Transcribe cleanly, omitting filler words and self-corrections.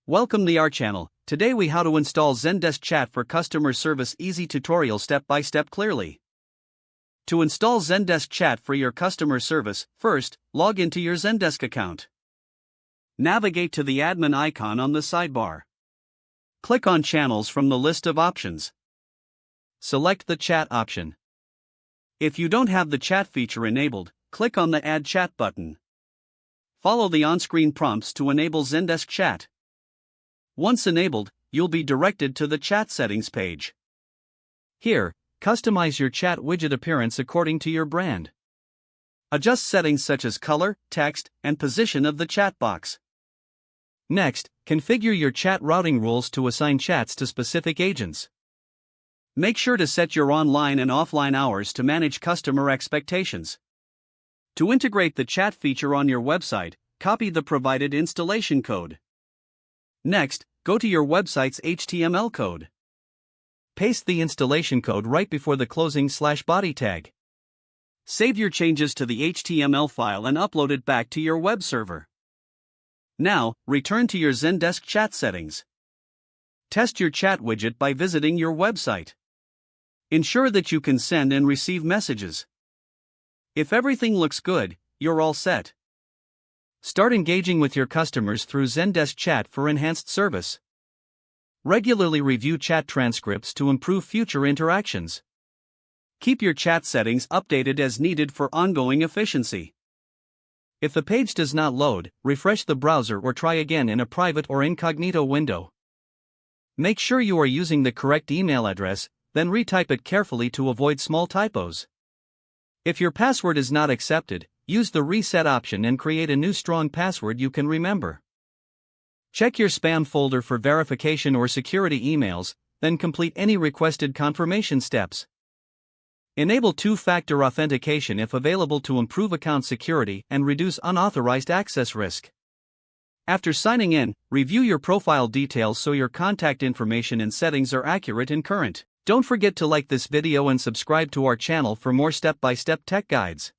Welcome to our channel. Today we how to install Zendesk Chat for customer service easy tutorial step by step clearly. To install Zendesk Chat for your customer service, first, log into your Zendesk account. Navigate to the admin icon on the sidebar. Click on Channels from the list of options. Select the Chat option. If you don't have the chat feature enabled, click on the Add Chat button. Follow the on-screen prompts to enable Zendesk Chat. Once enabled, you'll be directed to the chat settings page. Here, customize your chat widget appearance according to your brand. Adjust settings such as color, text, and position of the chat box. Next, configure your chat routing rules to assign chats to specific agents. Make sure to set your online and offline hours to manage customer expectations. To integrate the chat feature on your website, copy the provided installation code. Next, go to your website's HTML code. Paste the installation code right before the closing/body tag. Save your changes to the HTML file and upload it back to your web server. Now, return to your Zendesk Chat settings. Test your chat widget by visiting your website. Ensure that you can send and receive messages. If everything looks good, you're all set. Start engaging with your customers through Zendesk Chat for enhanced service. Regularly review chat transcripts to improve future interactions. Keep your chat settings updated as needed for ongoing efficiency. If the page does not load, refresh the browser or try again in a private or incognito window. Make sure you are using the correct email address, then retype it carefully to avoid small typos. If your password is not accepted, use the reset option and create a new strong password you can remember. Check your spam folder for verification or security emails, then complete any requested confirmation steps. Enable two-factor authentication if available to improve account security and reduce unauthorized access risk. After signing in, review your profile details so your contact information and settings are accurate and current. Don't forget to like this video and subscribe to our channel for more step-by-step tech guides.